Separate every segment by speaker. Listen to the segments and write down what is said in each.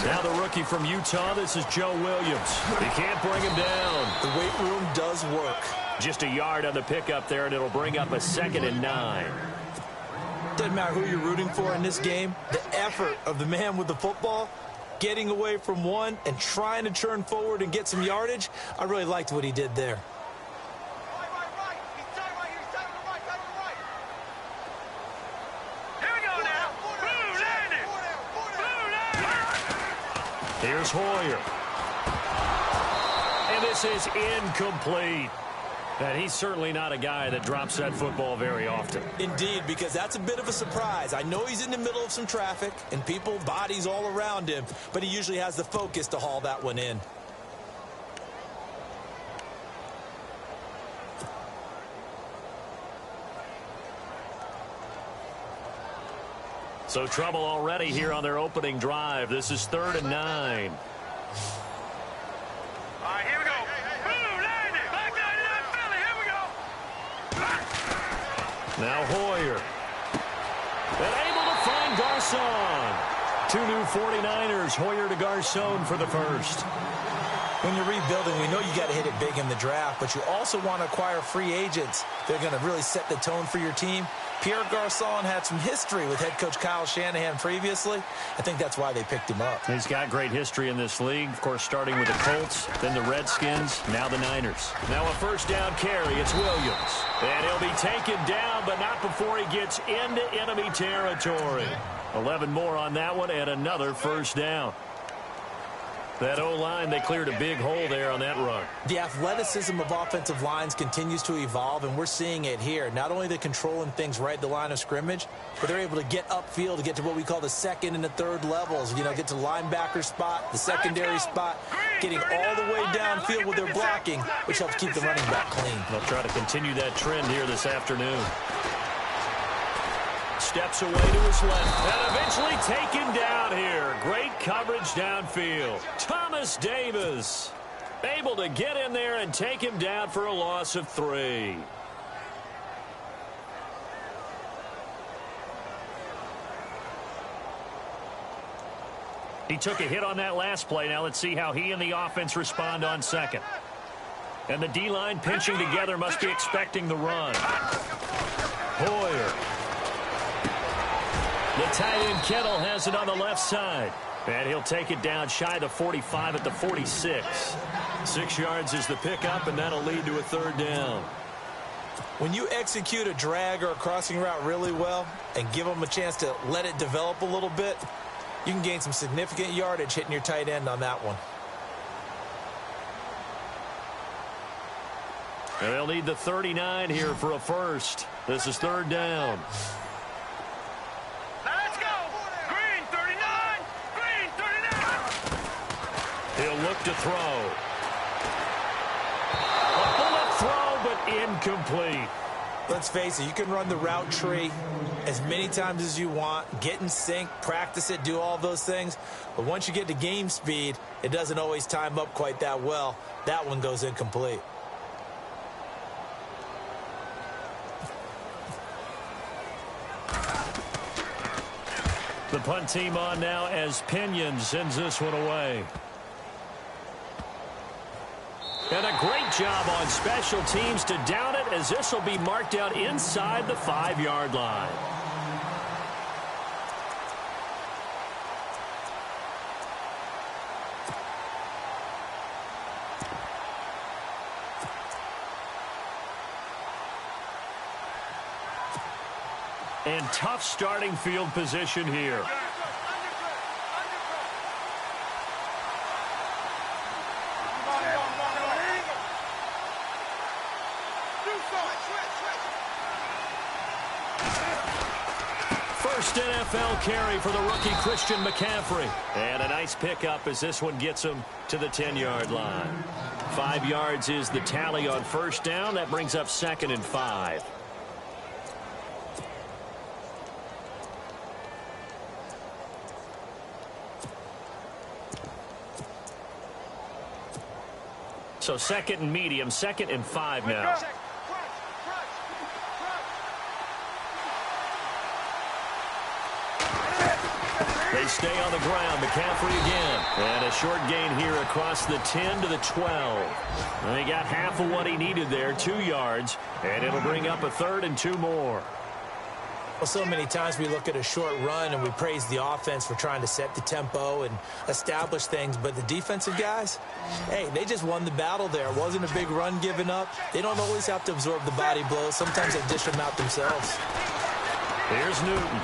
Speaker 1: Now the rookie from Utah, this is Joe Williams. He can't bring him down.
Speaker 2: The weight room does work.
Speaker 1: Just a yard on the pickup there, and it'll bring up a 2nd and 9.
Speaker 2: Doesn't matter who you're rooting for in this game. The effort of the man with the football, getting away from one and trying to turn forward and get some yardage, I really liked what he did there.
Speaker 1: Here's Hoyer. And this is incomplete. And he's certainly not a guy that drops that football very often.
Speaker 2: Indeed, because that's a bit of a surprise. I know he's in the middle of some traffic and people, bodies all around him, but he usually has the focus to haul that one in.
Speaker 1: So trouble already here on their opening drive. This is 3rd and 9.
Speaker 3: All right, here we go. Boom, landed. Back 99 Philly. Here we go.
Speaker 1: Now Hoyer. And able to find Garcon. 2 new 49ers. Hoyer to Garcon for the first.
Speaker 2: When you're rebuilding, we know you got to hit it big in the draft, but you also want to acquire free agents. They're going to really set the tone for your team. Pierre Garcon had some history with head coach Kyle Shanahan previously. I think that's why they picked him up.
Speaker 1: He's got great history in this league, of course, starting with the Colts, then the Redskins, now the Niners. Now a first down carry. It's Williams. And he'll be taken down, but not before he gets into enemy territory. 11 more on that one, and another first down. That O-line, they cleared a big hole there on that run.
Speaker 2: The athleticism of offensive lines continues to evolve, and we're seeing it here. Not only they're controlling things right at the line of scrimmage, but they're able to get upfield to get to what we call the 2nd and the 3rd levels. You know, get to linebacker spot, the secondary spot, getting all the way downfield with their blocking, which helps keep the running back clean.
Speaker 1: They'll try to continue that trend here this afternoon. Steps away to his left and eventually taken down here. Great coverage downfield. Thomas Davis able to get in there and take him down for a loss of 3. He took a hit on that last play. Now let's see how he and the offense respond on 2nd. And the D-line pinching together, must be expecting the run. Hoyer. The tight end Kettle has it on the left side. And he'll take it down shy of the 45 at the 46. 6 yards is the pickup, and that'll lead to a 3rd down.
Speaker 2: When you execute a drag or a crossing route really well and give them a chance to let it develop a little bit, you can gain some significant yardage hitting your tight end on that one.
Speaker 1: And they'll need the 39 here for a first. This is 3rd down.
Speaker 3: Let's go. Green 39. Green 39.
Speaker 1: He'll look to throw. A bullet throw, but incomplete.
Speaker 2: Let's face it, you can run the route tree as many times as you want, get in sync, practice it, do all those things. But once you get to game speed, it doesn't always time up quite that well. That one goes incomplete.
Speaker 1: The punt team on now as Pinion sends this one away. And a great job on special teams to down it, as this will be marked out inside the 5-yard line. And tough starting field position here. First NFL carry for the rookie Christian McCaffrey. And a nice pickup as this one gets him to the 10-yard line. 5 yards is the tally on first down. That brings up 2nd and 5. So 2nd and medium, 2nd and 5 now. They they stay on the ground. McCaffrey again. And a short gain here across the 10 to the 12. And he got half of what he needed there, 2 yards. And it'll bring up a 3rd and 2 more.
Speaker 2: Well, so many times we look at a short run and we praise the offense for trying to set the tempo and establish things. But the defensive guys, hey, they just won the battle there. It wasn't a big run given up. They don't always have to absorb the body blows. Sometimes they dish them out themselves.
Speaker 1: Here's Newton.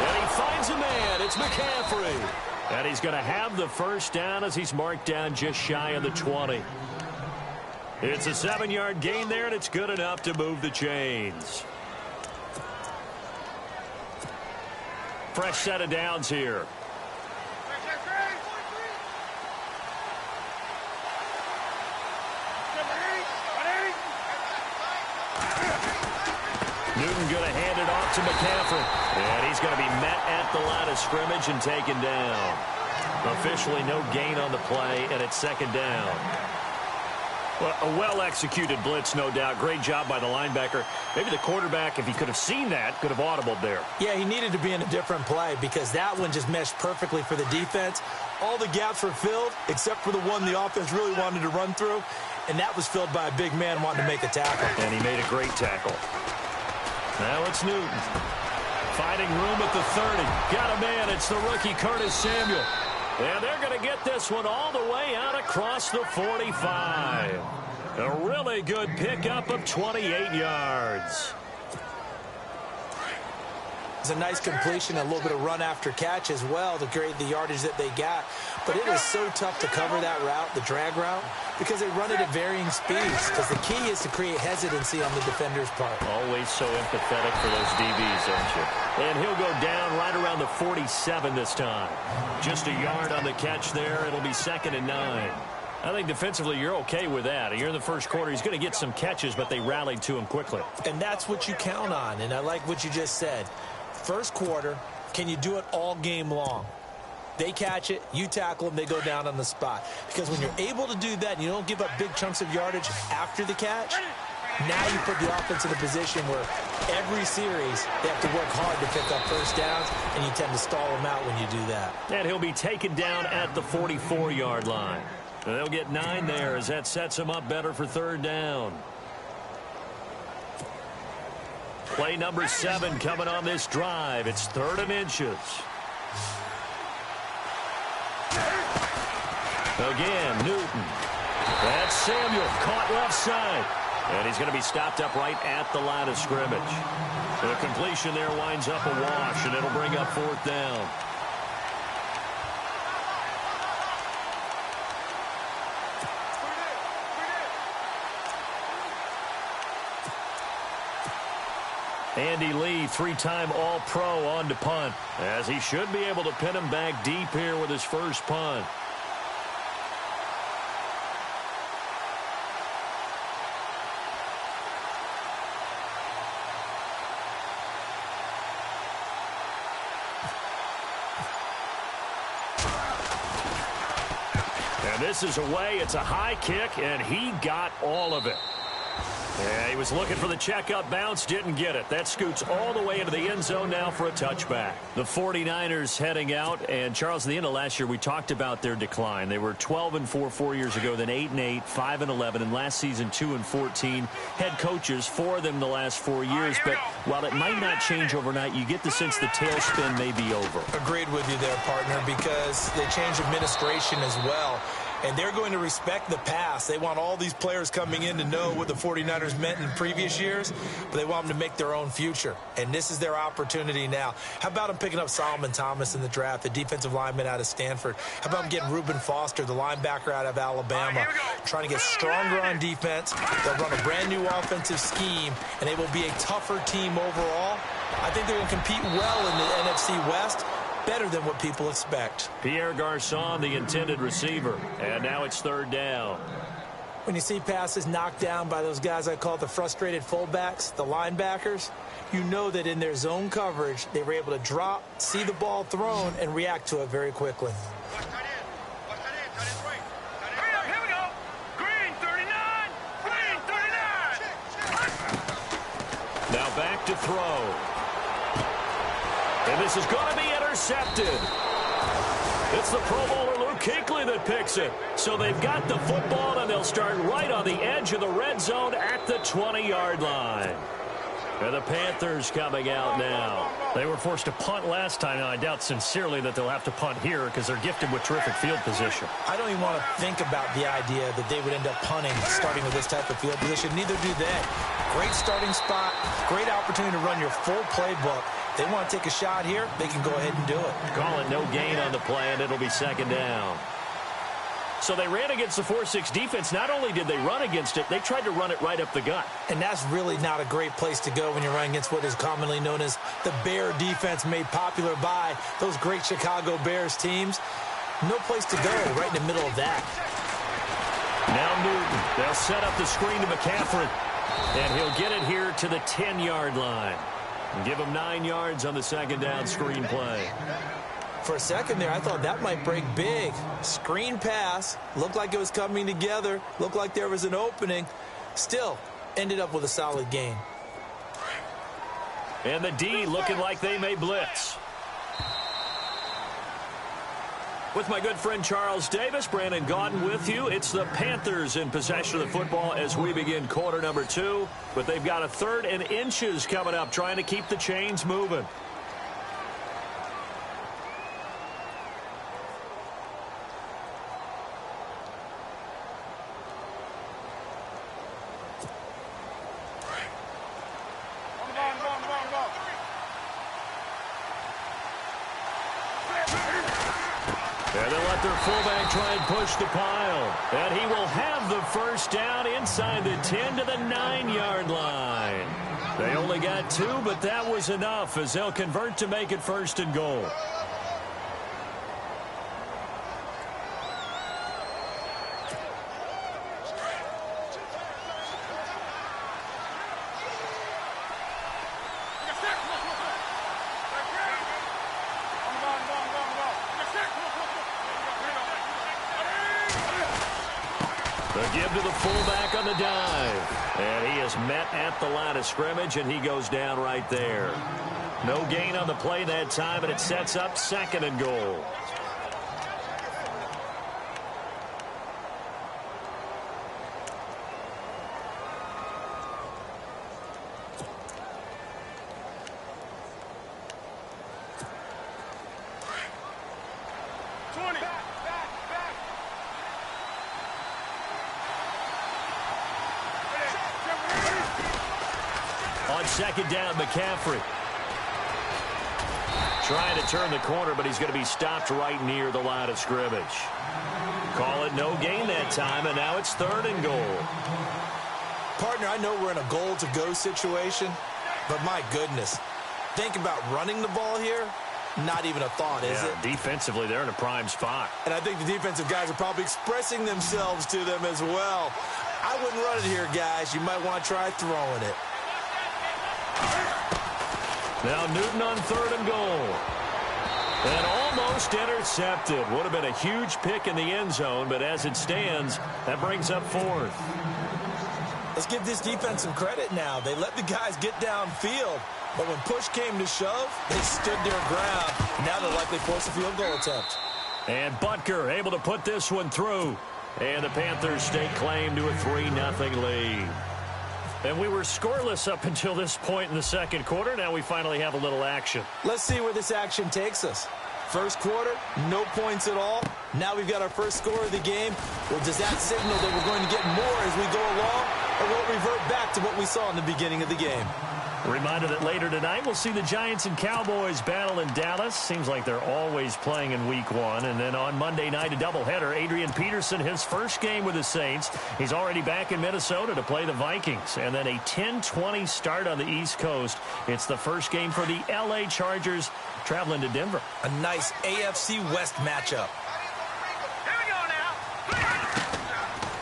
Speaker 1: And he finds a man. It's McCaffrey. And he's going to have the first down as he's marked down just shy of the 20. It's a 7-yard gain there, and it's good enough to move the chains. Fresh set of downs here. Newton going to hand it off to McCaffrey. And he's going to be met at the line of scrimmage and taken down. Officially no gain on the play, and it's 2nd down. Well, a well-executed blitz, no doubt. Great job by the linebacker. Maybe the quarterback, if he could have seen that, could have audibled there.
Speaker 2: Yeah, he needed to be in a different play because that one just meshed perfectly for the defense. All the gaps were filled except for the one the offense really wanted to run through, and that was filled by a big man wanting to make a tackle.
Speaker 1: And he made a great tackle. Now it's Newton. Finding room at the 30. Got a man. It's the rookie Curtis Samuel. And they're going to get this one all the way out across the 45. A really good pickup of 28 yards.
Speaker 2: It's a nice completion, a little bit of run after catch as well to create the yardage that they got. But it is so tough to cover that route, the drag route, because they run it at varying speeds. Because the key is to create hesitancy on the defender's part.
Speaker 1: Always so empathetic for those DBs, aren't you? And he'll go down right around the 47 this time. Just a yard on the catch there. It'll be 2nd and 9. I think defensively you're okay with that. You're in the first quarter. He's going to get some catches, but they rallied to him quickly.
Speaker 2: And that's what you count on. And I like what you just said. First quarter, can you do it all game long? They catch it, you tackle them, they go down on the spot. Because when you're able to do that and you don't give up big chunks of yardage after the catch, now you put the offense in a position where every series they have to work hard to pick up first downs, and you tend to stall them out when you do that.
Speaker 1: And he'll be taken down at the 44-yard line. And they'll get 9 there as that sets him up better for 3rd down. Play number 7 coming on this drive. It's 3rd and inches. Again, Newton. That's Samuel, caught left side. And he's going to be stopped up right at the line of scrimmage. The completion there winds up a wash, and it'll bring up 4th down. Andy Lee, 3-time All-Pro on to punt, as he should be able to pin him back deep here with his first punt. And this is away. It's a high kick, and he got all of it. Yeah, he was looking for the checkup bounce, didn't get it. That scoots all the way into the end zone now for a touchback. The 49ers heading out, and Charles, at the end of last year, we talked about their decline. They were 12-4 4 years ago, then 8-8, 5-11, and last season 2-14. Head coaches, 4 of them the last 4 years, but while it might not change overnight, you get the sense the tailspin may be over.
Speaker 2: Agreed with you there, partner, because they changed administration as well. And they're going to respect the pass. They want all these players coming in to know what the 49ers meant in previous years, but they want them to make their own future. And this is their opportunity now. How about them picking up Solomon Thomas in the draft, the defensive lineman out of Stanford? How about them getting Reuben Foster, the linebacker out of Alabama, trying to get stronger on defense? They'll run a brand-new offensive scheme, and they will be a tougher team overall. I think they're going to compete well in the NFC West. Better than what people expect.
Speaker 1: Pierre Garçon, the intended receiver. And now it's 3rd down.
Speaker 2: When you see passes knocked down by those guys I call the frustrated fullbacks, the linebackers, you know that in their zone coverage, they were able to drop, see the ball thrown, and react to it very quickly.
Speaker 3: Here we go. Green 39. Green 39.
Speaker 1: Now back to throw. And this is going to be intercepted. It's the Pro Bowler Luke Kuechly that picks it. So they've got the football, and they'll start right on the edge of the red zone at the 20-yard line. And the Panthers coming out now. They were forced to punt last time. Now, I doubt sincerely that they'll have to punt here because they're gifted with terrific field position.
Speaker 2: I don't even want to think about the idea that they would end up punting starting with this type of field position. Neither do they. Great starting spot, great opportunity to run your full playbook. They want to take a shot here, they can go ahead and do it.
Speaker 1: Call it no gain on the play, and it'll be second down. So they ran against the 4-6 defense. Not only did they run against it, they tried to run it right up the gut.
Speaker 2: And that's really not a great place to go when you're running against what is commonly known as the Bear defense, made popular by those great Chicago Bears teams. No place to go right in the middle of that.
Speaker 1: Now Newton. They'll set up the screen to McCaffrey. And he'll get it here to the 10-yard line. And give him 9 yards on the second down screen play.
Speaker 2: For a second there, I thought that might break big. Screen pass. Looked like it was coming together. Looked like there was an opening. Still, ended up with a solid gain.
Speaker 1: And the D looking like they may blitz. With my good friend Charles Davis, Brandon Gaudin with you. It's the Panthers in possession of the football as we begin quarter number 2. But they've got a 3rd and inches coming up, trying to keep the chains moving. And they'll let their fullback try and push the pile. And he will have the first down inside the 10 to the 9-yard line. They only got 2, but that was enough as they'll convert to make it 1st and goal. Give to the fullback on the dive. And he is met at the line of scrimmage, and he goes down right there. No gain on the play that time, and it sets up 2nd and goal. On 2nd down, McCaffrey. Trying to turn the corner, but he's going to be stopped right near the line of scrimmage. Call it no gain that time, and now it's 3rd and goal.
Speaker 2: Partner, I know we're in a goal-to-go situation, but my goodness. Think about running the ball here. Not even a thought, is it?
Speaker 1: Defensively, they're in a prime spot.
Speaker 2: And I think the defensive guys are probably expressing themselves to them as well. I wouldn't run it here, guys. You might want to try throwing it.
Speaker 1: Now Newton on 3rd and goal. And almost intercepted. Would have been a huge pick in the end zone, but as it stands, that brings up 4th.
Speaker 2: Let's give this defense some credit now. They let the guys get downfield, but when push came to shove, they stood their ground. Now they'll likely force a field goal attempt.
Speaker 1: And Butker able to put this one through. And the Panthers stake claim to a 3-0 lead. And we were scoreless up until this point in the 2nd quarter. Now we finally have a little action.
Speaker 2: Let's see where this action takes us. First quarter, no points at all. Now we've got our first score of the game. Well, does that signal that we're going to get more as we go along, or will it revert back to what we saw in the beginning of the game?
Speaker 1: A reminder that later tonight we'll see the Giants and Cowboys battle in Dallas. Seems like they're always playing in week 1. And then on Monday night, a doubleheader. Adrian Peterson, his first game with the Saints. He's already back in Minnesota to play the Vikings. And then a 10:20 start on the East Coast. It's the first game for the L.A. Chargers traveling to Denver.
Speaker 2: A nice AFC West matchup.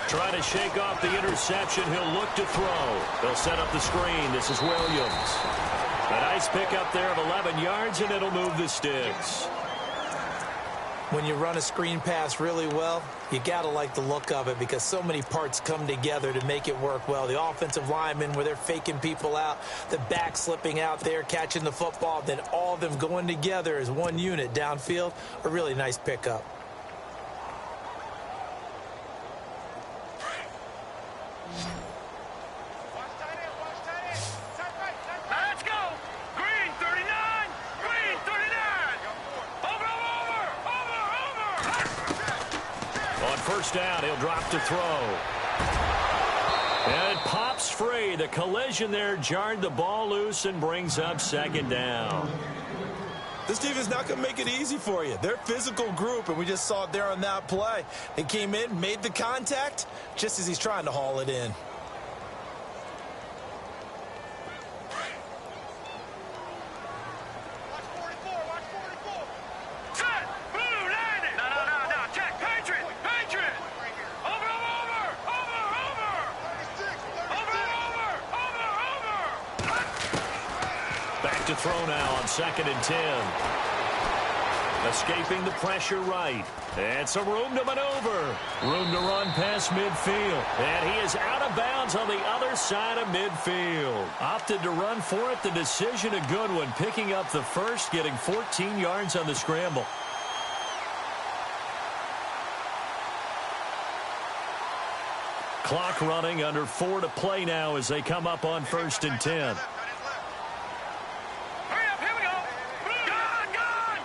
Speaker 1: Trying to shake off the interception. He'll look to throw. They'll set up the screen. This is Williams. A nice pickup there of 11 yards, and it'll move the sticks.
Speaker 2: When you run a screen pass really well, you got to like the look of it because so many parts come together to make it work well. The offensive linemen, where they're faking people out, the back slipping out there, catching the football, then all of them going together as one unit downfield, a really nice pickup.
Speaker 3: Let's go. Green 39. Green 39. Over.
Speaker 1: On first down, he'll drop to throw. And it pops free. The collision there jarred the ball loose and brings up second down.
Speaker 2: This team is not going to make it easy for you. They're a physical group, and we just saw it there on that play. They came in, made the contact, just as he's trying to haul it in.
Speaker 3: Set. Blue landed. No. Check. Patriot. Over.
Speaker 1: Back to throw now on 2nd and 10. Escaping the pressure right. And some room to maneuver. Room to run past midfield. And he is out of bounds on the other side of midfield. Opted to run for it. The decision a good one. Picking up the first, getting 14 yards on the scramble. Clock running, under 4 to play now as they come up on 1st and 10.
Speaker 3: Hurry up. Here we go. Gone.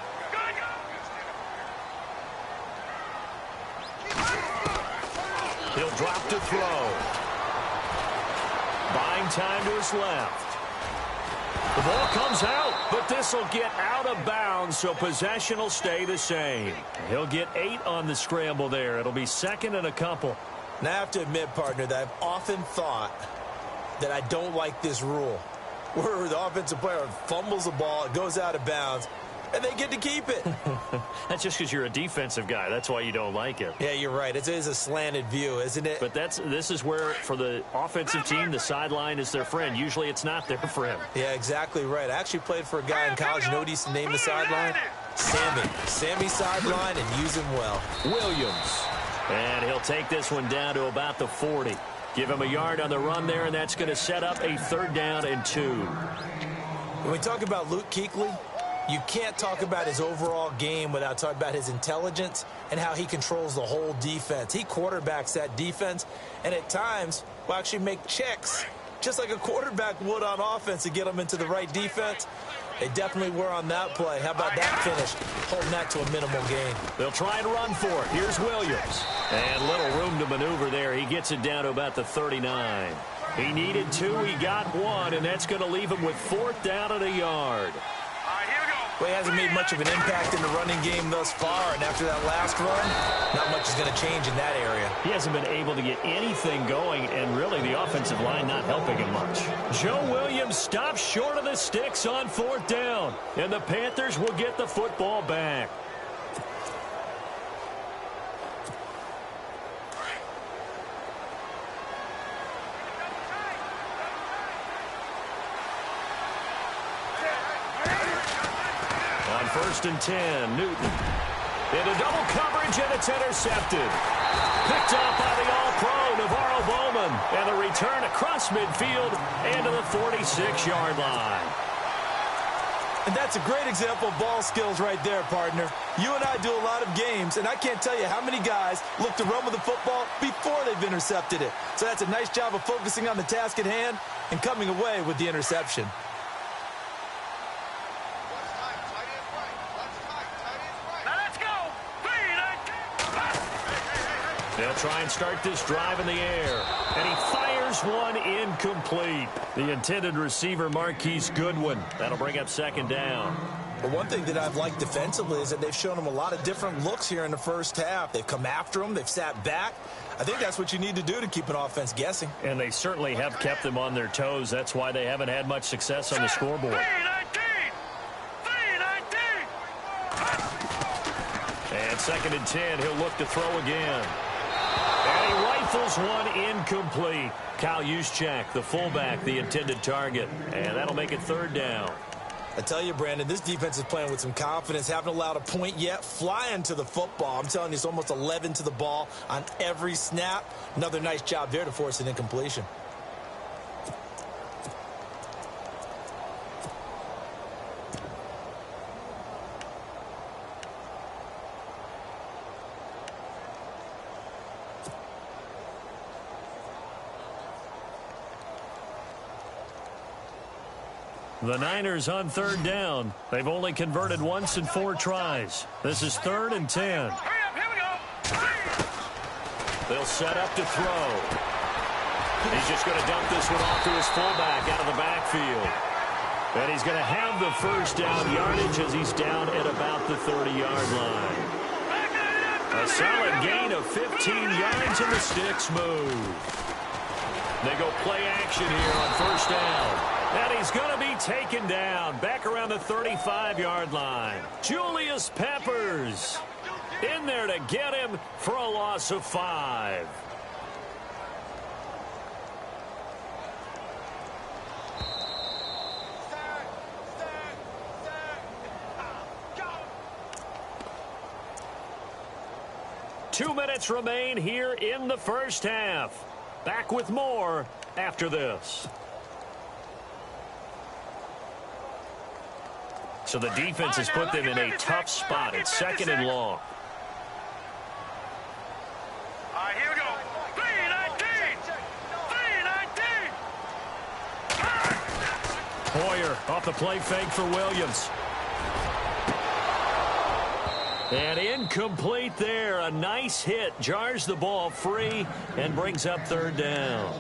Speaker 1: He'll drop to throw. Buying time to his left. The ball comes out, but this will get out of bounds, so possession will stay the same. He'll get 8 on the scramble there. It'll be 2nd and a couple.
Speaker 2: Now, I have to admit, partner, that I've often thought that I don't like this rule, where the offensive player fumbles the ball, it goes out of bounds, and they get to keep it.
Speaker 1: That's just because you're a defensive guy. That's why you don't like it.
Speaker 2: Yeah, you're right. It is a slanted view, isn't it?
Speaker 1: But this is where, for the offensive team, the sideline is their friend. Usually it's not their friend.
Speaker 2: Yeah, exactly right. I actually played for a guy in college. You know what he used to name the sideline? Sammy. Sammy sideline, and use him well.
Speaker 1: Williams. And he'll take this one down to about the 40. Give him a yard on the run there, and that's going to set up a 3rd down and 2.
Speaker 2: When we talk about Luke Kuechly, you can't talk about his overall game without talking about his intelligence and how he controls the whole defense. He quarterbacks that defense, and at times will actually make checks, just like a quarterback would on offense to get them into the right defense. They definitely were on that play. How about that finish? Holding that to a minimal gain.
Speaker 1: They'll try and run for it. Here's Williams. And little room to maneuver there. He gets it down to about the 39. He needed 2. He got 1, and that's going to leave him with 4th down and a yard.
Speaker 2: Well, he hasn't made much of an impact in the running game thus far, and after that last run, not much is going to change in that area.
Speaker 1: He hasn't been able to get anything going, and really the offensive line not helping him much. Joe Williams stops short of the sticks on 4th down, and the Panthers will get the football back. On 1st and 10, Newton. Into double coverage, and it's intercepted. Picked off by the All-Pro, Navarro Bowman. And a return across midfield and to the 46-yard line.
Speaker 2: And that's a great example of ball skills right there, partner. You and I do a lot of games, and I can't tell you how many guys look to run with the football before they've intercepted it. So that's a nice job of focusing on the task at hand and coming away with the interception.
Speaker 1: They'll try and start this drive in the air. And he fires one incomplete. The intended receiver, Marquise Goodwin. That'll bring up 2nd down.
Speaker 2: But one thing that I've liked defensively is that they've shown him a lot of different looks here in the first half. They've come after him. They've sat back. I think that's what you need to do to keep an offense guessing.
Speaker 1: And they certainly have kept them on their toes. That's why they haven't had much success on the scoreboard. And 2nd and 10, he'll look to throw again. And he rifles one incomplete. Kyle Juszczyk, the fullback, the intended target. And that'll make it 3rd down.
Speaker 2: I tell you, Brandon, this defense is playing with some confidence. Haven't allowed a point yet. Flying to the football. I'm telling you, it's almost 11 to the ball on every snap. Another nice job there to force an incompletion.
Speaker 1: The Niners on third down. They've only converted once in 4 tries. This is 3rd and 10.
Speaker 3: Hurry up, here we go.
Speaker 1: They'll set up to throw. He's just going to dump this one off to his fullback out of the backfield. And he's going to have the first down yardage as he's down at about the 30-yard line. A solid gain of 15 yards and the sticks move. They go play action here on first down. And he's going to be taken down back around the 35-yard line. Julius Peppers in there to get him for a loss of 5. Two minutes remain here in the first half. Back with more after this. So the defense has put them in a tough spot. It's 2nd and long.
Speaker 3: All right, here we go. 3-19. 3-19.
Speaker 1: Hoyer off the play fake for Williams. And incomplete there. A nice hit. Jars the ball free and brings up 3rd down.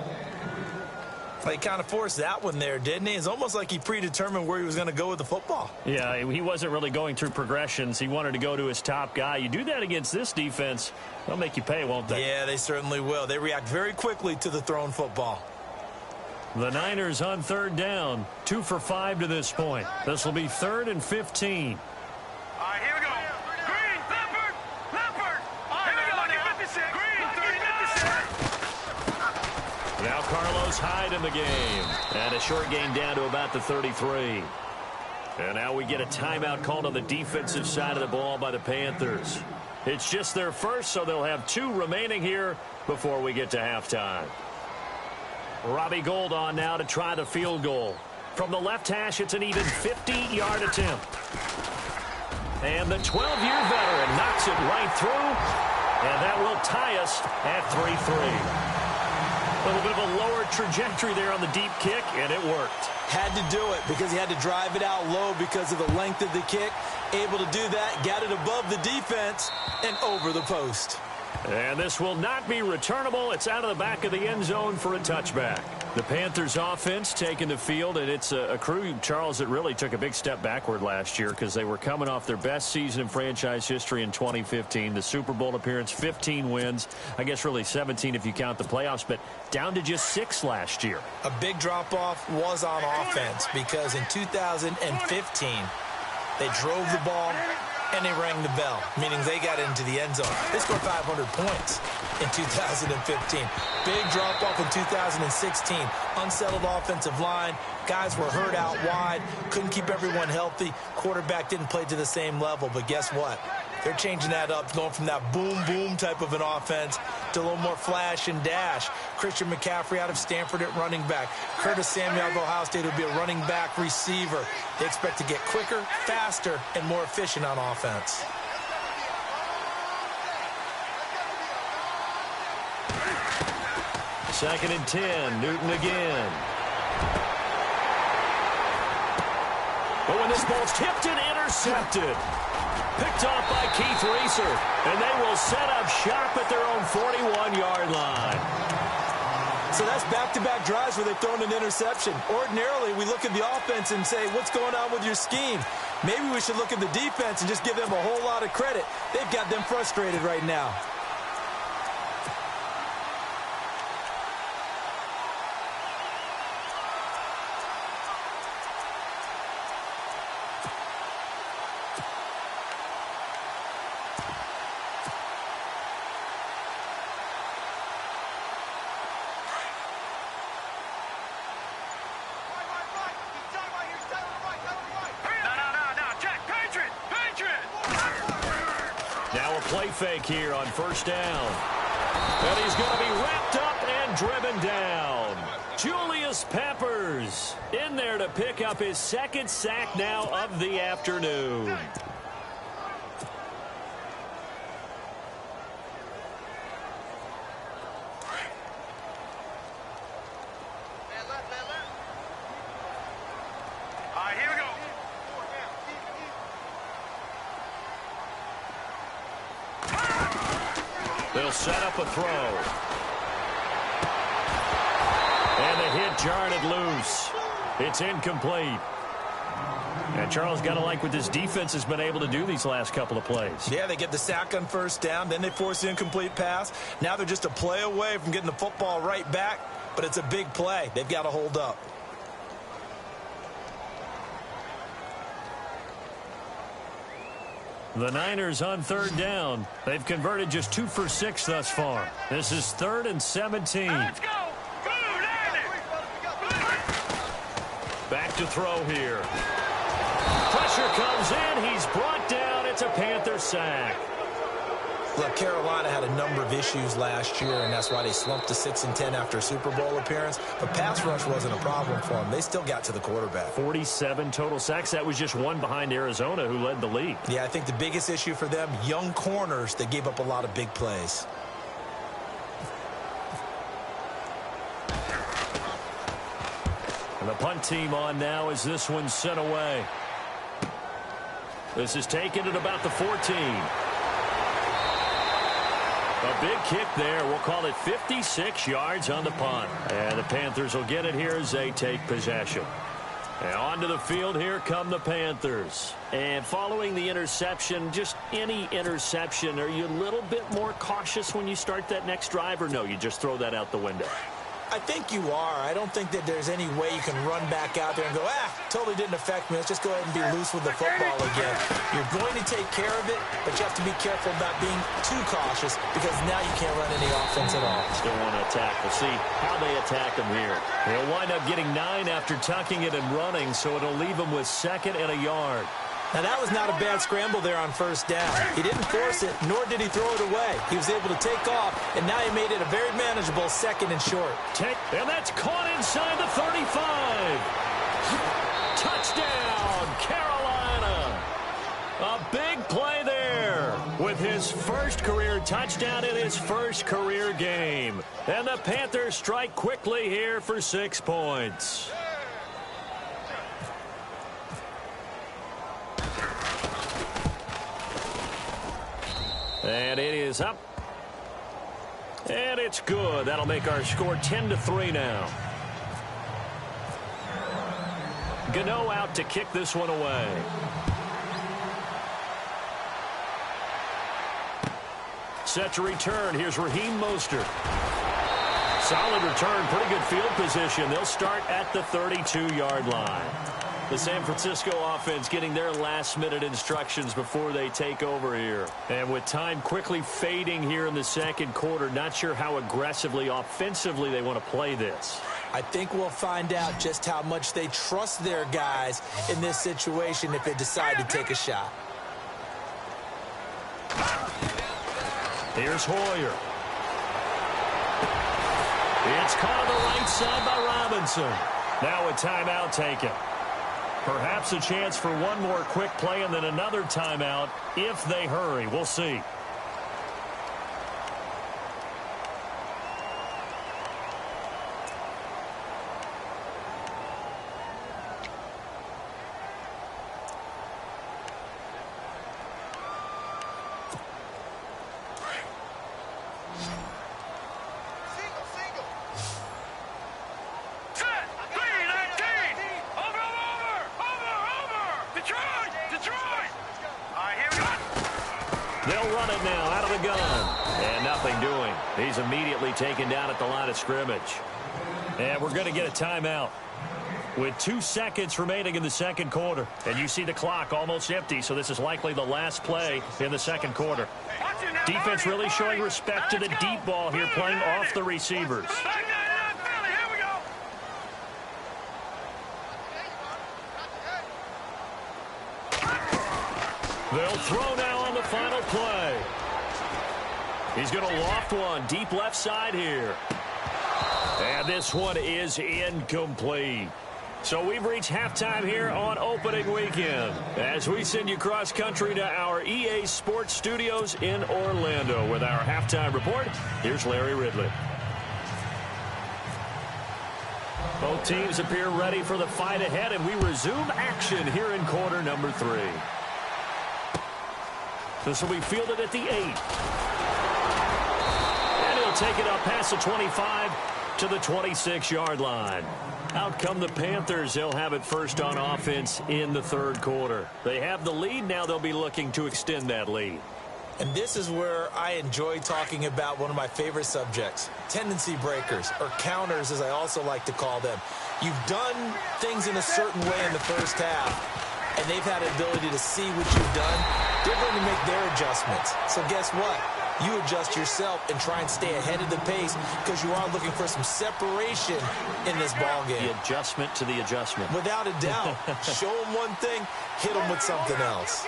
Speaker 2: He kind of forced that one there, didn't he? It's almost like he predetermined where he was going to go with the football.
Speaker 1: Yeah, he wasn't really going through progressions. He wanted to go to his top guy. You do that against this defense, they'll make you pay, won't they?
Speaker 2: Yeah, they certainly will. They react very quickly to the thrown football.
Speaker 1: The Niners on 3rd down. 2 for 5 to this point. This will be 3rd and 15.
Speaker 3: All right, here we go. Green, Leopard. Here we go, now. 56. Green, 39.
Speaker 1: Now Carlos Hyde in the game. And a short gain down to about the 33. And now we get a timeout called on the defensive side of the ball by the Panthers. It's just their first, so they'll have 2 remaining here before we get to halftime. Robbie Gould on now to try the field goal. From the left hash, it's an even 50-yard attempt. And the 12-year veteran knocks it right through. And that will tie us at 3-3. A little bit of a lower trajectory there on the deep kick, and it worked.
Speaker 2: Had to do it because he had to drive it out low because of the length of the kick. Able to do that, got it above the defense, and over the post.
Speaker 1: And this will not be returnable. It's out of the back of the end zone for a touchback. The Panthers offense taking the field, and it's a crew, Charles, that really took a big step backward last year because they were coming off their best season in franchise history in 2015. The Super Bowl appearance, 15 wins. I guess really 17 if you count the playoffs, but down to just 6 last year.
Speaker 2: A big drop-off was on offense because in 2015, they drove the ball and they rang the bell, meaning they got into the end zone. They scored 500 points in 2015. Big drop-off in 2016. Unsettled offensive line. Guys were hurt out wide. Couldn't keep everyone healthy. Quarterback didn't play to the same level, but guess what? They're changing that up, going from that boom-boom type of an offense to a little more flash and dash. Christian McCaffrey out of Stanford at running back. Curtis Samuel of Ohio State will be a running back receiver. They expect to get quicker, faster, and more efficient on offense.
Speaker 1: Second and 10, Newton again. But when this ball's tipped and intercepted. Picked off by Keith Reeser. And they will set up shop at their own 41-yard line.
Speaker 2: So that's back-to-back drives where they've thrown an interception. Ordinarily, we look at the offense and say, what's going on with your scheme? Maybe we should look at the defense and just give them a whole lot of credit. They've got them frustrated right now.
Speaker 3: Hurry
Speaker 1: play fake here on first down. And he's going to be wrapped up and driven down. Julius Peppers in there to pick up his second sack now of the afternoon.
Speaker 3: Here we go.
Speaker 1: They'll set up a throw. And the hit jarred it loose. It's incomplete. And Charles, got to like what this defense has been able to do these last couple of plays.
Speaker 2: Yeah, they get the sack on first down, then they force the incomplete pass. Now they're just a play away from getting the football right back, but it's a big play. They've got to hold up.
Speaker 1: The Niners on third down. They've converted just 2 for 6 thus far. This is 3rd and 17.
Speaker 3: Let's go.
Speaker 1: Back to throw here. Pressure comes in. He's brought down. It's a Panther sack.
Speaker 2: Look, Carolina had a number of issues last year, and that's why they slumped to 6-10 after a Super Bowl appearance. But pass rush wasn't a problem for them. They still got to the quarterback.
Speaker 1: 47 total sacks. That was just one behind Arizona, who led the league.
Speaker 2: Yeah, I think the biggest issue for them, young corners that gave up a lot of big plays.
Speaker 1: And the punt team on now as this one's sent away. This is taken at about the 14. A big kick there. We'll call it 56 yards on the punt. And the Panthers will get it here as they take possession. And onto the field, here come the Panthers. And following the interception, just any interception, are you a little bit more cautious when you start that next drive, or no, you just throw that out the window?
Speaker 2: I think you are. I don't think that there's any way you can run back out there and go, totally didn't affect me. Let's just go ahead and be loose with the football again. You're going to take care of it, but you have to be careful about being too cautious because now you can't run any offense at all.
Speaker 1: Still want to attack. We'll see how they attack him here. They'll wind up getting 9 after tucking it and running, so it'll leave them with 2nd and a yard.
Speaker 2: Now, that was not a bad scramble there on first down. He didn't force it, nor did he throw it away. He was able to take off, and now he made it a very manageable 2nd and short.
Speaker 1: And that's caught inside the 35. Touchdown, Carolina. A big play there with his first career touchdown in his first career game. And the Panthers strike quickly here for 6 points. And it is up. And it's good. That'll make our score 10-3 now. Gano out to kick this one away. Set to return. Here's Raheem Mostert. Solid return. Pretty good field position. They'll start at the 32-yard line. The San Francisco offense getting their last-minute instructions before they take over here. And with time quickly fading here in the second quarter, not sure how aggressively, offensively they want to play this.
Speaker 2: I think we'll find out just how much they trust their guys in this situation if they decide to take a shot.
Speaker 1: Here's Hoyer. It's caught on the right side by Robinson. Now a timeout taken. Perhaps a chance for one more quick play and then another timeout if they hurry. We'll see. He's immediately taken down at the line of scrimmage. And we're going to get a timeout with 2 seconds remaining in the second quarter. And you see the clock almost empty, so this is likely the last play in the second quarter. Defense really showing respect to the deep ball here, playing off the receivers. They'll throw now on the final play. He's going to loft one deep left side here. And this one is incomplete. So we've reached halftime here on opening weekend as we send you cross-country to our EA Sports Studios in Orlando with our halftime report. Here's Larry Ridley. Both teams appear ready for the fight ahead, and we resume action here in quarter number 3. This will be fielded at the 8. And he'll take it up past the 25 to the 26-yard line. Out come the Panthers. They'll have it first on offense in the third quarter. They have the lead. Now they'll be looking to extend that lead.
Speaker 2: And this is where I enjoy talking about one of my favorite subjects, tendency breakers, or counters as I also like to call them. You've done things in a certain way in the first half, and they've had an ability to see what you've done. They're going to make their adjustments. So guess what? You adjust yourself and try and stay ahead of the pace because you are looking for some separation in this ball game.
Speaker 1: The adjustment to the adjustment.
Speaker 2: Without a doubt. Show them one thing, hit them with something else.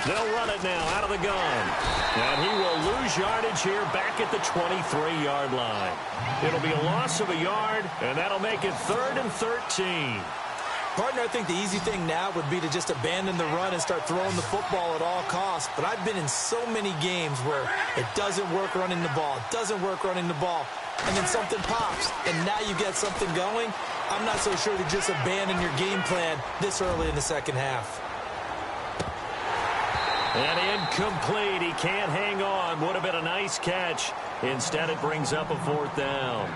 Speaker 1: They'll run it now out of the gun. And he will lose yardage here back at the 23-yard line. It'll be a loss of a yard, and that'll make it 3rd and 13.
Speaker 2: Partner, I think the easy thing now would be to just abandon the run and start throwing the football at all costs. But I've been in so many games where it doesn't work running the ball, and then something pops, and now you get something going. I'm not so sure to just abandon your game plan this early in the second half.
Speaker 1: And incomplete. He can't hang on. Would have been a nice catch. Instead, it brings up a 4th down.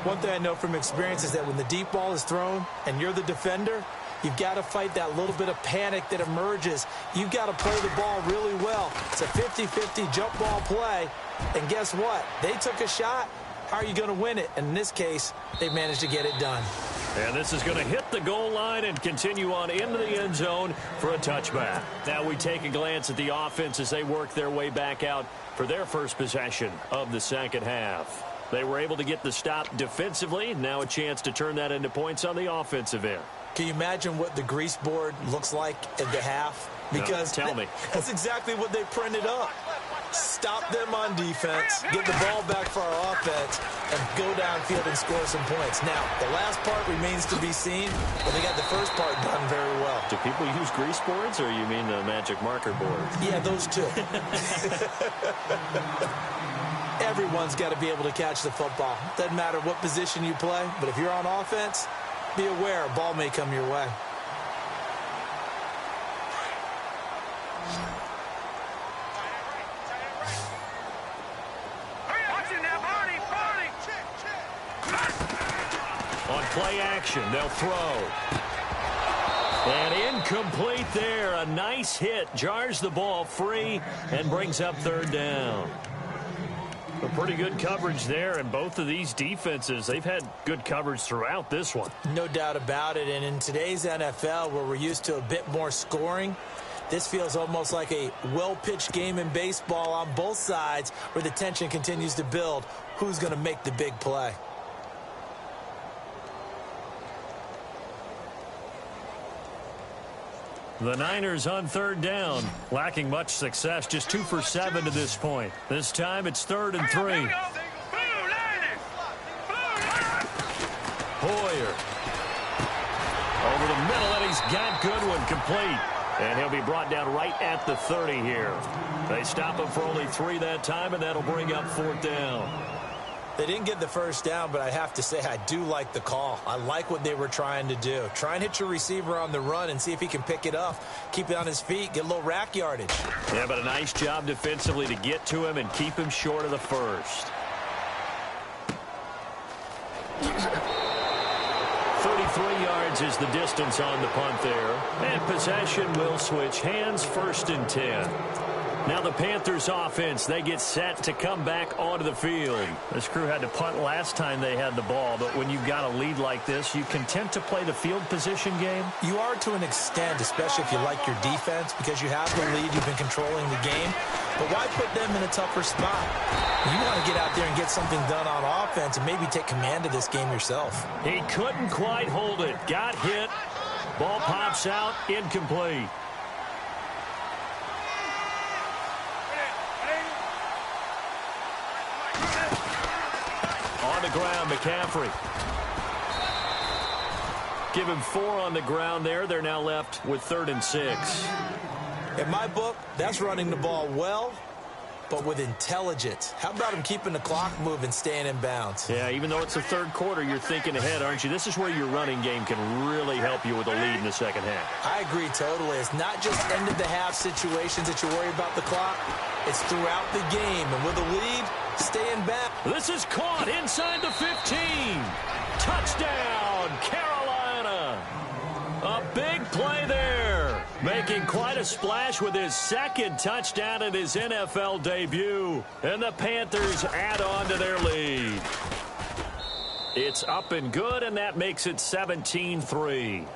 Speaker 2: One thing I know from experience is that when the deep ball is thrown and you're the defender, you've got to fight that little bit of panic that emerges. You've got to play the ball really well. It's a 50-50 jump ball play. And guess what? They took a shot. How are you going to win it? And in this case, they managed to get it done.
Speaker 1: And this is going to hit the goal line and continue on into the end zone for a touchback. Now we take a glance at the offense as they work their way back out for their first possession of the second half. They were able to get the stop defensively. Now a chance to turn that into points on the offensive end.
Speaker 2: Can you imagine what the grease board looks like at the half? Because
Speaker 1: no, tell me.
Speaker 2: That's exactly what they printed up. Stop them on defense, get the ball back for our offense, and go downfield and score some points. Now, the last part remains to be seen, but they got the first part done very well.
Speaker 1: Do people use grease boards, or you mean the magic marker boards?
Speaker 2: Yeah, those two. Everyone's got to be able to catch the football. Doesn't matter what position you play, but if you're on offense, be aware a ball may come your way.
Speaker 1: On play action, they'll throw. And incomplete there. A nice hit. Jars the ball free and brings up 3rd down. A pretty good coverage there, and both of these defenses, they've had good coverage throughout this one.
Speaker 2: No doubt about it, and in today's NFL, where we're used to a bit more scoring, this feels almost like a well-pitched game in baseball on both sides where the tension continues to build. Who's going to make the big play?
Speaker 1: The Niners on 3rd down, lacking much success, just 2 for 7 to this point. This time it's 3rd and 3. Hoyer. Over the middle, and he's got Goodwin complete. And he'll be brought down right at the 30 here. They stop him for only 3 that time, and that'll bring up 4th down.
Speaker 2: They didn't get the first down, but I have to say I do like the call. I like what they were trying to do. Try and hit your receiver on the run and see if he can pick it up. Keep it on his feet, get a little rack yardage.
Speaker 1: Yeah, but a nice job defensively to get to him and keep him short of the first. 33 yards is the distance on the punt there. And possession will switch hands, 1st and 10. Now the Panthers offense, they get set to come back onto the field. This crew had to punt last time they had the ball, but when you've got a lead like this, you content to play the field position game?
Speaker 2: You are to an extent, especially if you like your defense, because you have the lead, you've been controlling the game. But why put them in a tougher spot? You want to get out there and get something done on offense and maybe take command of this game yourself.
Speaker 1: He couldn't quite hold it. Got hit. Ball pops out, incomplete. the ground, McCaffrey. Give him 4 on the ground there. They're now left with 3rd and 6.
Speaker 2: In my book, that's running the ball well, but with intelligence. How about him keeping the clock moving, staying in bounds?
Speaker 1: Yeah, even though it's the 3rd quarter, you're thinking ahead, aren't you? This is where your running game can really help you with a lead in the second half.
Speaker 2: I agree totally. It's not just end-of-the-half situations that you worry about the clock. It's throughout the game. And with a lead, stay in back.
Speaker 1: This is caught inside the 15. Touchdown, Carolina. A big play there. Making quite a splash with his 2nd touchdown in his NFL debut. And the Panthers add on to their lead. It's up and good, and that makes it 17-3.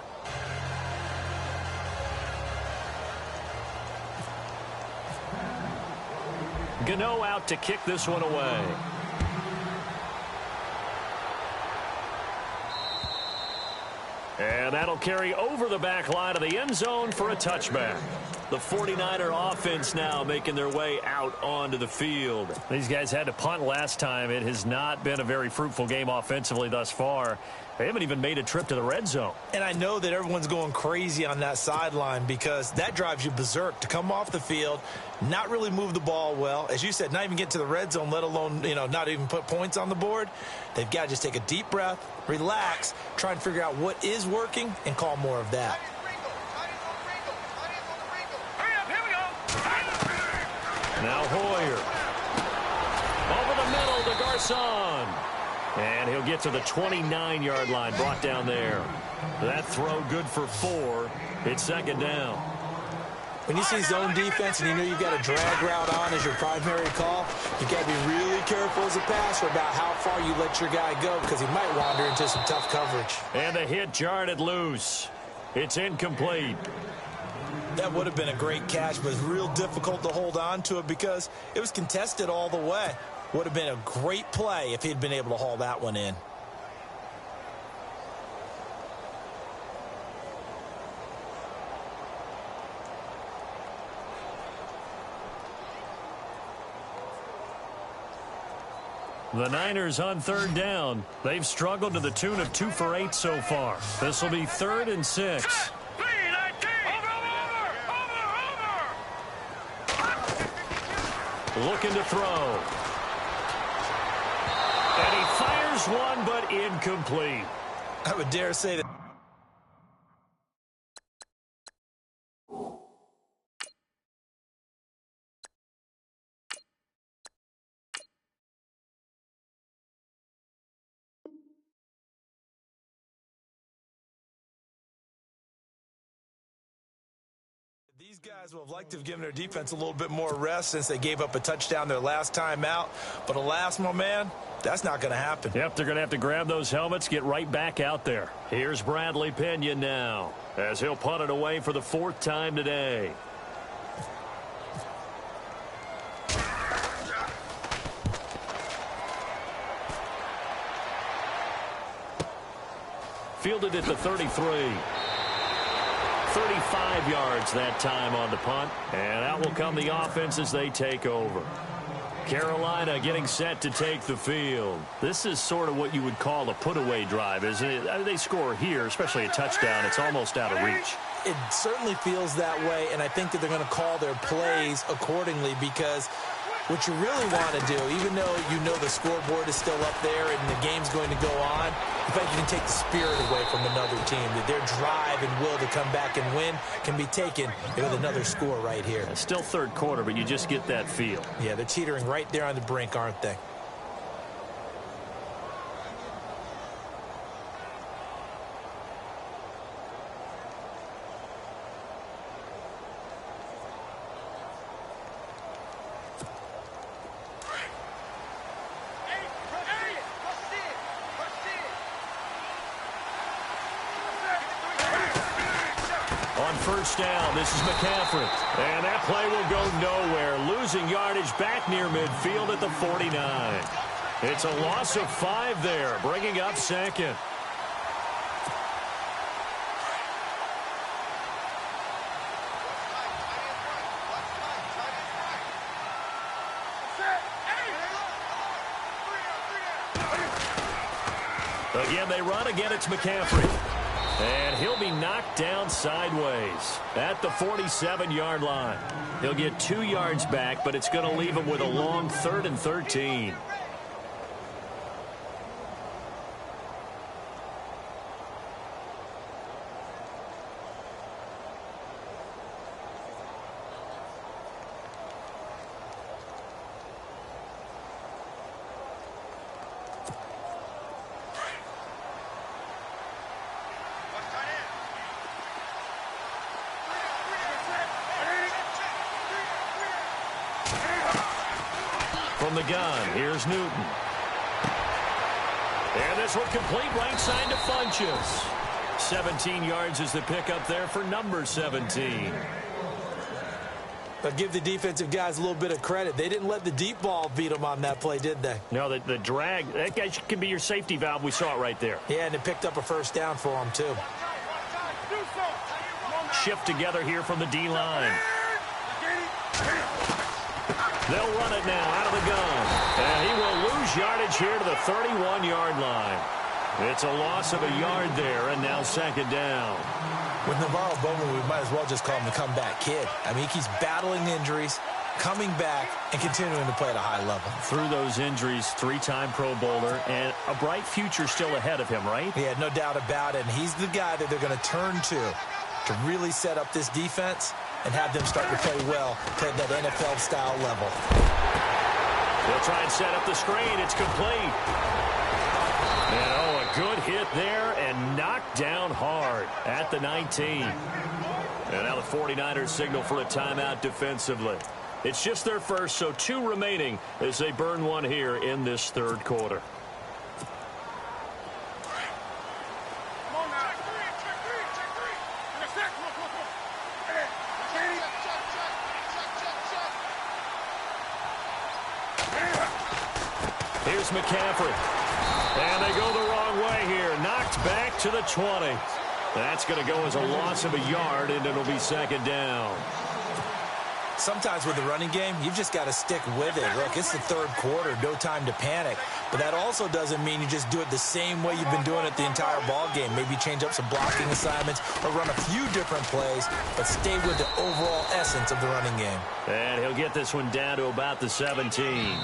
Speaker 1: Gano out to kick this one away. And that'll carry over the back line of the end zone for a touchback. The 49er offense now making their way out onto the field. These guys had to punt last time. It has not been a very fruitful game offensively thus far. They haven't even made a trip to the red zone.
Speaker 2: And I know that everyone's going crazy on that sideline because that drives you berserk to come off the field, not really move the ball well. As you said, not even get to the red zone, let alone, not even put points on the board. They've got to just take a deep breath, relax, try and figure out what is working, and call more of that.
Speaker 1: Now Hoyer. Over the middle to Garcon. And he'll get to the 29-yard line, brought down there. That throw good for 4. It's 2nd down.
Speaker 2: When you see zone defense and you know you've got a drag route on as your primary call, you've got to be really careful as a passer about how far you let your guy go because he might wander into some tough coverage.
Speaker 1: And the hit jarred it loose. It's incomplete.
Speaker 2: That would have been a great catch, but it's real difficult to hold on to it because it was contested all the way. Would have been a great play if he'd been able to haul that one in.
Speaker 1: The Niners on 3rd down. They've struggled to the tune of 2 for 8 so far. This will be 3rd and 6. Looking to throw. And he fires one, but incomplete.
Speaker 2: I would dare say that. These guys will have liked to have given their defense a little bit more rest since they gave up a touchdown their last time out. But alas, my man, that's not going to happen.
Speaker 1: Yep, they're going to have to grab those helmets, get right back out there. Here's Bradley Pinion now as he'll punt it away for the 4th time today. Fielded at the 33. 35 yards that time on the punt. And out will come the offense as they take over. Carolina getting set to take the field. This is sort of what you would call a put-away drive, isn't it? They score here, especially a touchdown. It's almost out of reach.
Speaker 2: It certainly feels that way, and I think that they're going to call their plays accordingly because what you really want to do, even though you know the scoreboard is still up there and the game's going to go on, in fact, you can take the spirit away from another team, that their drive and will to come back and win can be taken with another score right here.
Speaker 1: It's still 3rd quarter, but you just get that feel.
Speaker 2: Yeah, they're teetering right there on the brink, aren't they?
Speaker 1: On 1st down, this is McCaffrey. And that play will go nowhere. Losing yardage back near midfield at the 49. It's a loss of 5 there, bringing up 2nd. Again, they run. Again, it's McCaffrey. And he'll be knocked down sideways at the 47-yard line. He'll get 2 yards back, but it's going to leave him with a long 3rd and 13. From the gun, here's Newton. And this one complete right side to Funchess. 17 yards is the pickup there for number 17.
Speaker 2: But give the defensive guys a little bit of credit. They didn't let the deep ball beat them on that play, did they?
Speaker 1: No, the drag, that guy can be your safety valve. We saw it right there.
Speaker 2: Yeah, and it picked up a first down for them, too.
Speaker 1: Shift together here from the D-line. They'll run it now out of the gun. And he will lose yardage here to the 31-yard line. It's a loss of a yard there, and now 2nd down.
Speaker 2: With Navarro Bowman, we might as well just call him the comeback kid. I mean, he's battling injuries, coming back, and continuing to play at a high level.
Speaker 1: Through those injuries, 3-time Pro Bowler, and a bright future still ahead of him, right?
Speaker 2: Yeah, no doubt about it. And he's the guy that they're going to turn to really set up this defense and have them start to play well, play at that NFL-style level.
Speaker 1: They'll try and set up the screen. It's complete. And, oh, a good hit there and knocked down hard at the 19. And now the 49ers signal for a timeout defensively. It's just their first, so 2 remaining as they burn one here in this 3rd quarter. Here's McCaffrey. And they go the wrong way here. Knocked back to the 20. That's going to go as a loss of a yard, and it'll be 2nd down.
Speaker 2: Sometimes with the running game, you've just got to stick with it. Look, it's the 3rd quarter, no time to panic. But that also doesn't mean you just do it the same way you've been doing it the entire ball game. Maybe change up some blocking assignments or run a few different plays, but stay with the overall essence of the running game.
Speaker 1: And he'll get this one down to about the 17.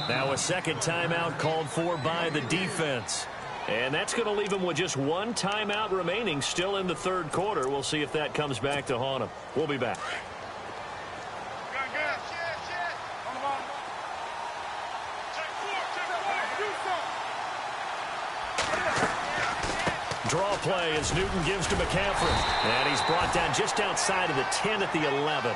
Speaker 1: Now a 2nd timeout called for by the defense. And that's going to leave him with just 1 timeout remaining still in the 3rd quarter. We'll see if that comes back to haunt him. We'll be back. Draw play as Newton gives to McCaffrey. And he's brought down just outside of the 10 at the 11.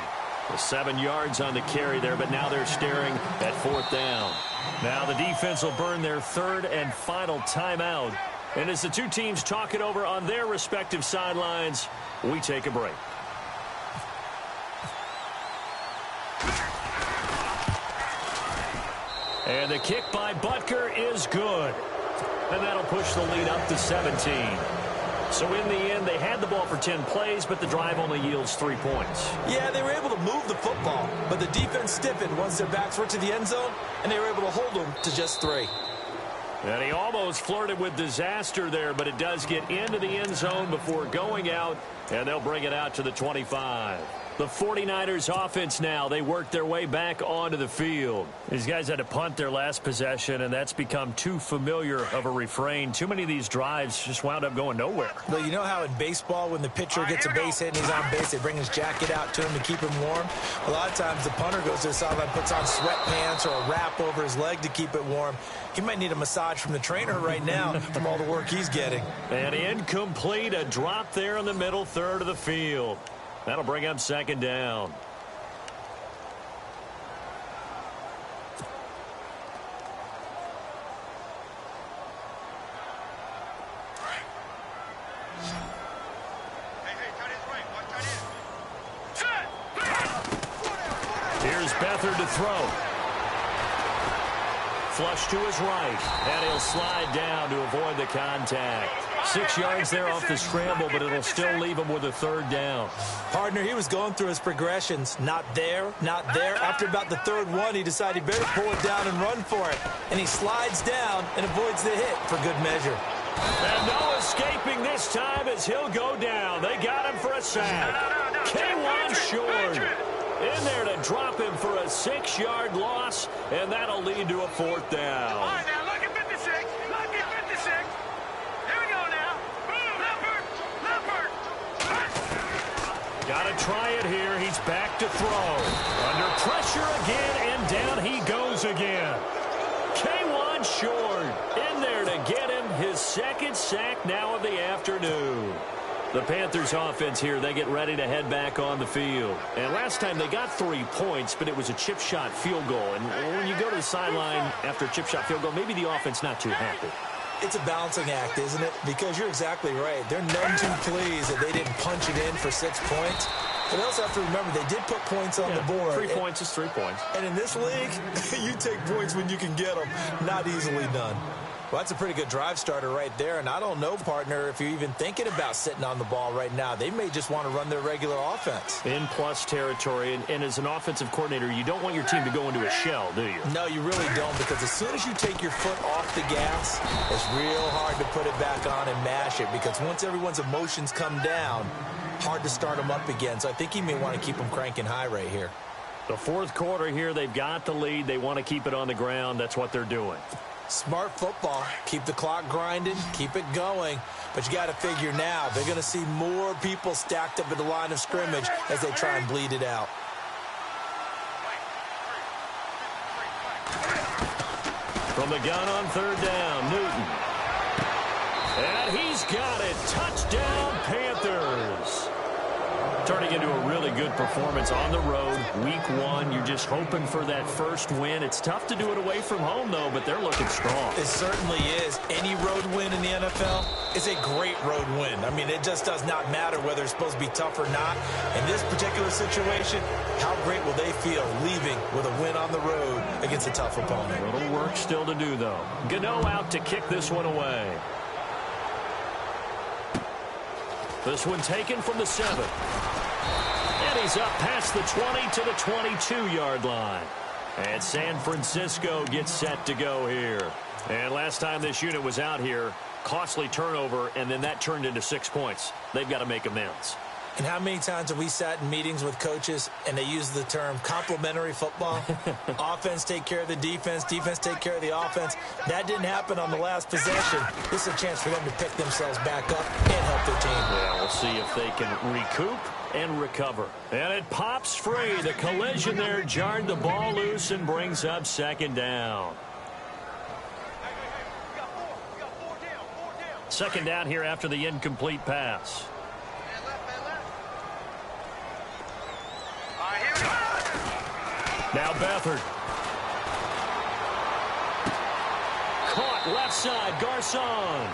Speaker 1: The 7 yards on the carry there, but now they're staring at 4th down. Now the defense will burn their 3rd and final timeout. And as the 2 teams talk it over on their respective sidelines, we take a break. And the kick by Butker is good. And that'll push the lead up to 17. So in the end, they had the ball for 10 plays, but the drive only yields 3 points.
Speaker 2: Yeah, they were able to move the football, but the defense stiffened once their backs were to the end zone, and they were able to hold them to just 3.
Speaker 1: And he almost flirted with disaster there, but it does get into the end zone before going out, and they'll bring it out to the 25. The 49ers offense now, they work their way back onto the field. These guys had to punt their last possession, and that's become too familiar of a refrain. Too many of these drives just wound up going nowhere.
Speaker 2: Well, you know how in baseball when the pitcher gets a base hit and he's on base, they bring his jacket out to him to keep him warm? A lot of times the punter goes to the sideline, puts on sweatpants or a wrap over his leg to keep it warm. He might need a massage from the trainer right now from all the work he's getting.
Speaker 1: And incomplete, a drop there in the middle third of the field. That'll bring up 2nd down. Here's Beathard to throw. Flush to his right, and he'll slide down to avoid the contact. 6 yards there off the scramble, but it'll still leave him with a 3rd down.
Speaker 2: Partner, he was going through his progressions. Not there, not there. After about the 3rd one, he decided he better pull it down and run for it. And he slides down and avoids the hit for good measure.
Speaker 1: And no escaping this time as he'll go down. They got him for a sack. K1 short. In there to drop him for a 6-yard loss, and that'll lead to a 4th down.
Speaker 3: All right, now, look at 56. Look at 56. Here we go now. Leopard.
Speaker 1: Got to try it here. He's back to throw. Under pressure again, and down he goes again. K1 short. In there to get him his 2nd sack now of the afternoon. The Panthers offense here, they get ready to head back on the field. And last time they got 3 points, but it was a chip shot field goal. And when you go to the sideline after a chip shot field goal, maybe the offense not too happy.
Speaker 2: It's a balancing act, isn't it? Because you're exactly right. They're none too pleased that they didn't punch it in for 6 points. But they also have to remember they did put points on the board.
Speaker 1: 3 points is 3 points.
Speaker 2: And in this league, you take points when you can get them. Not easily done. Well, that's a pretty good drive starter right there. And I don't know, partner, if you're even thinking about sitting on the ball right now. They may just want to run their regular offense.
Speaker 1: In plus territory. And as an offensive coordinator, you don't want your team to go into a shell, do you?
Speaker 2: No, you really don't, because as soon as you take your foot off the gas, it's real hard to put it back on and mash it, because once everyone's emotions come down, hard to start them up again. So I think you may want to keep them cranking high right here.
Speaker 1: The 4th quarter here, they've got the lead. They want to keep it on the ground. That's what they're doing.
Speaker 2: Smart football. Keep the clock grinding, keep it going. But you got to figure now, they're going to see more people stacked up at the line of scrimmage as they try and bleed it out.
Speaker 1: From the gun on 3rd down, Newton. And he's got it. Touchdown, Panthers. Turning into a really good performance on the road. Week 1, you're just hoping for that first win. It's tough to do it away from home, though, but they're looking strong.
Speaker 2: It certainly is. Any road win in the NFL is a great road win. I mean, it just does not matter whether it's supposed to be tough or not. In this particular situation, how great will they feel leaving with a win on the road against a tough opponent?
Speaker 1: A little work still to do, though. Gano out to kick this one away. This one taken from the 7. And he's up past the 20 to the 22-yard line. And San Francisco gets set to go here. And last time this unit was out here, costly turnover, and then that turned into 6 points. They've got to make amends.
Speaker 2: And how many times have we sat in meetings with coaches and they use the term complementary football? Offense take care of the defense, defense take care of the offense. That didn't happen on the last possession. This is a chance for them to pick themselves back up and help their team.
Speaker 1: Yeah, we'll see if they can recoup and recover. And it pops free. The collision there jarred the ball loose and brings up 2nd down. 2nd down here after the incomplete pass. Now Beathard. Caught left side, Garcon.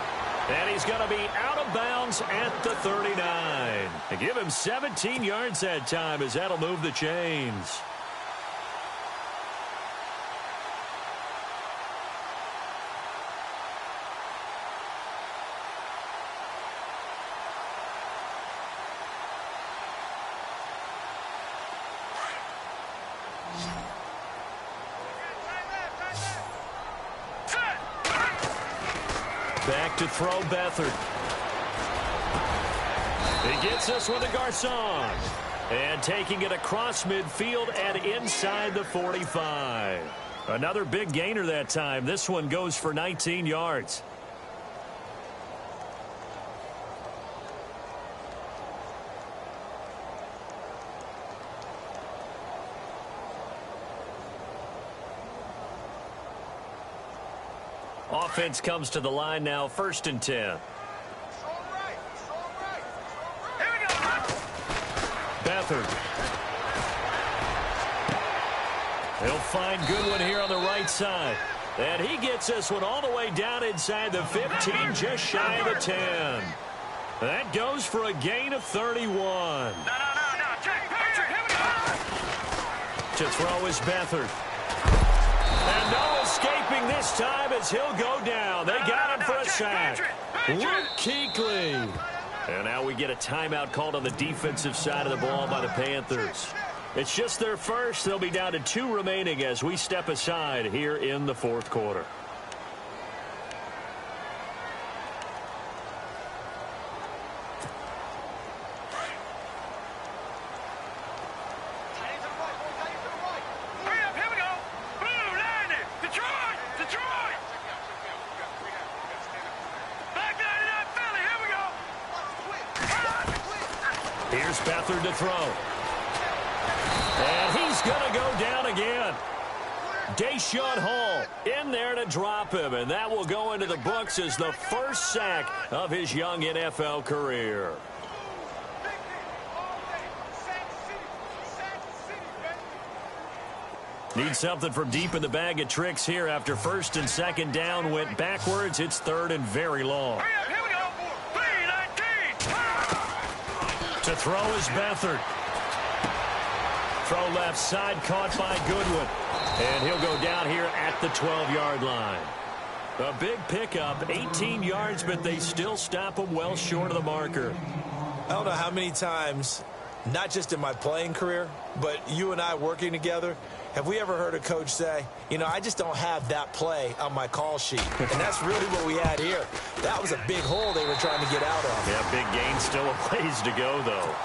Speaker 1: And he's going to be out of bounds at the 39. They give him 17 yards that time as that'll move the chains. Back to throw Beathard. He gets this one to Garcon. And taking it across midfield and inside the 45. Another big gainer that time. This one goes for 19 yards. Offense comes to the line now, 1st and 10. Beathard. He'll find Goodwin here on the right side. And he gets this one all the way down inside the 15, just shy of the 10. That goes for a gain of 31.
Speaker 3: No. Patrick, here we go.
Speaker 1: To throw is Beathard. And no escaping this time as he'll go down. They got him for a sack. Luke Kuechly. And now we get a timeout called on the defensive side of the ball by the Panthers. It's just their first. They'll be down to 2 remaining as we step aside here in the 4th quarter. Beathard to throw. And he's going to go down again. Deshaun Hall in there to drop him, and that will go into the books as the first sack of his young NFL career. Need something from deep in the bag of tricks here after first and second down went backwards. It's third and very long.
Speaker 3: Here we go. 3-19.
Speaker 1: To throw is Beathard. Throw left side, caught by Goodwin. And he'll go down here at the 12-yard line. A big pickup, 18 yards, but they still stop him well short of the marker.
Speaker 2: I don't know how many times, not just in my playing career, but you and I working together, have we ever heard a coach say, you know, I just don't have that play on my call sheet. And that's really what we had here. That was a big hole they were trying to get out of.
Speaker 1: Yeah, big gain, still a ways to go, though.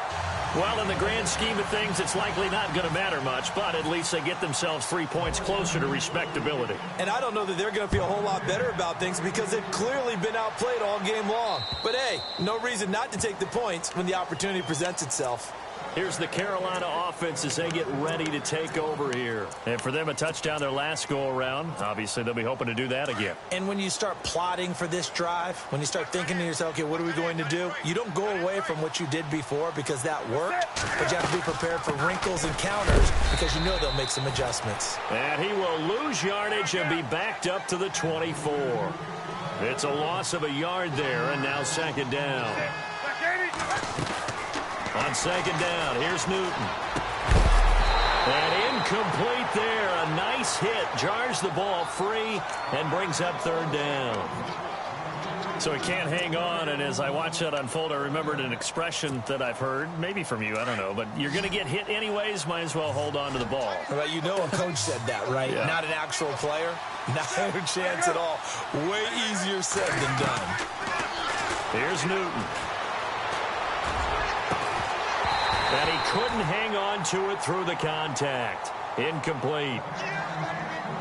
Speaker 1: Well, in the grand scheme of things, it's likely not going to matter much, but at least they get themselves 3 points closer to respectability.
Speaker 2: And I don't know that they're going to feel a whole lot better about things because they've clearly been outplayed all game long. But, hey, no reason not to take the points when the opportunity presents itself.
Speaker 1: Here's the Carolina offense as they get ready to take over here. And for them, a touchdown their last go-around. Obviously, they'll be hoping to do that again.
Speaker 2: And when you start plotting for this drive, when you start thinking to yourself, okay, what are we going to do? You don't go away from what you did before because that worked, but you have to be prepared for wrinkles and counters because you know they'll make some adjustments.
Speaker 1: And he will lose yardage and be backed up to the 24. It's a loss of a yard there, and now second down. On second down, here's Newton. And incomplete there. A nice hit. Jars the ball free and brings up third down. So he can't hang on, and as I watch that unfold, I remembered an expression that I've heard, maybe from you, I don't know, but you're going to get hit anyways, might as well hold on to the ball.
Speaker 2: Well, you know a coach said that, right?
Speaker 1: Yeah.
Speaker 2: Not an actual player. Not a chance at all. Way easier said than done.
Speaker 1: Here's Newton. And he couldn't hang on to it through the contact. Incomplete.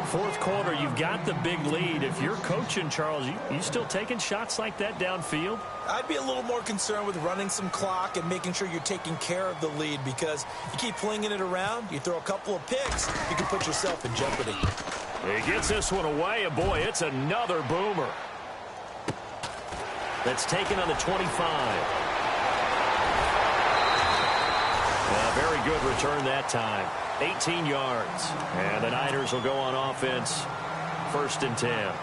Speaker 1: Fourth quarter, you've got the big lead. If you're coaching, Charles, you still taking shots like that downfield?
Speaker 2: I'd be a little more concerned with running some clock and making sure you're taking care of the lead because you keep flinging it around, you throw a couple of picks, you can put yourself in jeopardy.
Speaker 1: He gets this one away, and boy, it's another boomer. That's taken on the 25. A very good return that time. 18 yards. And the Niners will go on offense. First and 10.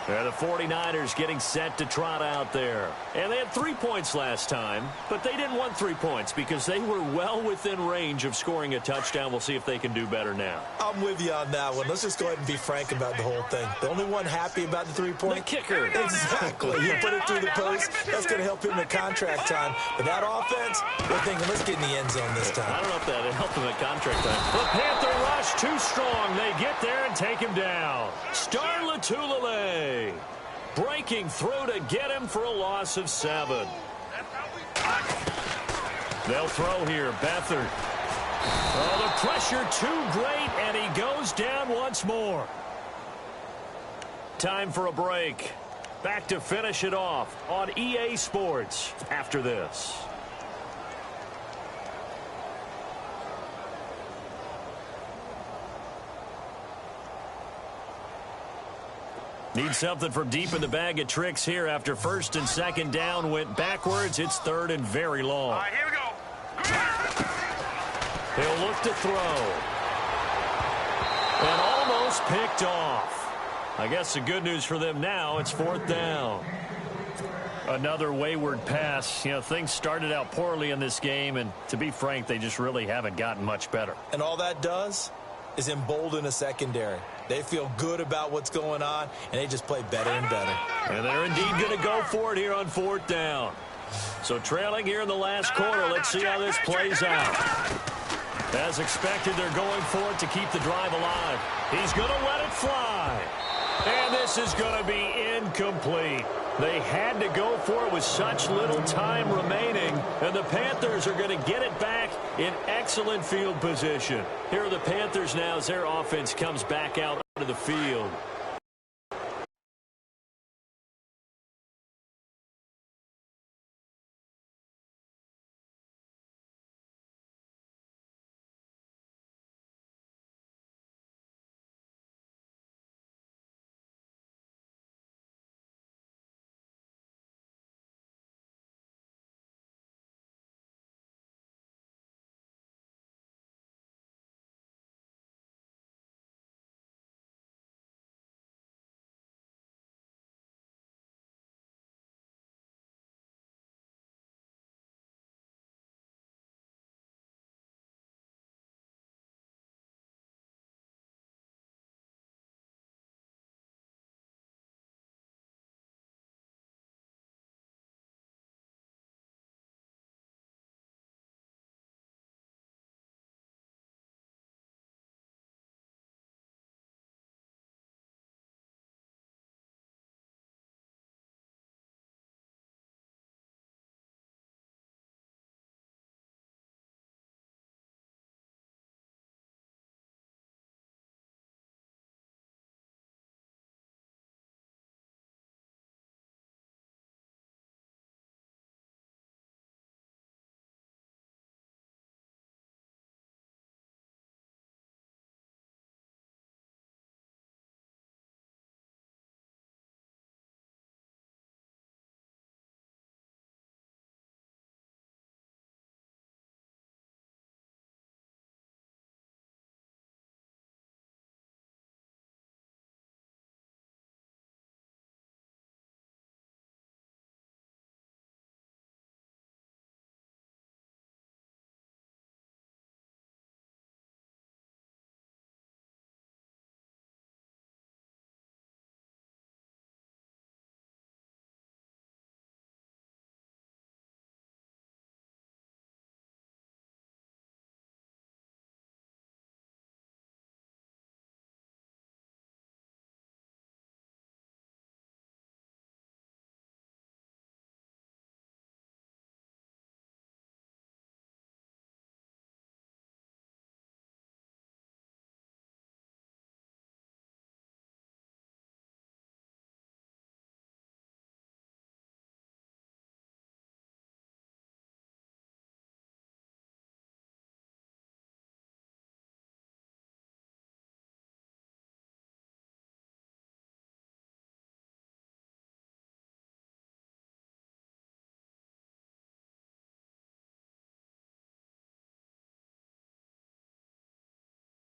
Speaker 1: The 49ers getting set to trot out there. And they had 3 points last time, but they didn't want 3 points because they were well within range of scoring a touchdown. We'll see if they can do better now.
Speaker 2: I'm with you on that one. Let's just go ahead and be frank about the whole thing. The only one happy about the 3-point?
Speaker 1: The kicker.
Speaker 2: Exactly. You put it through the post. That's going to help him in contract time. But that offense, we're thinking, let's get in the end zone this time.
Speaker 1: I don't know if that helped him at contract time. The Panther rush too strong. They get there and take him down. Star Latulippe breaking through to get him for a loss of 7. They'll throw here. Beathard. Oh, the pressure too great, and he goes down once more. Time for a break. Back to finish it off on EA Sports after this. Need something from deep in the bag of tricks here after first and second down went backwards. It's third and very long.
Speaker 3: All right, here we go.
Speaker 1: He'll look to throw. And almost picked off. I guess the good news for them now, it's fourth down. Another wayward pass. You know, things started out poorly in this game, and to be frank, they just really haven't gotten much better.
Speaker 2: And all that does is embolden a secondary. They feel good about what's going on, and they just play better and better.
Speaker 1: And they're indeed going to go for it here on fourth down. So trailing here in the last quarter, let's see how this plays out. As expected, they're going for it to keep the drive alive. He's going to let it fly. And this is going to be incomplete. They had to go for it with such little time remaining, and the Panthers are going to get it back in excellent field position. Here are the Panthers now as their offense comes back out onto the field.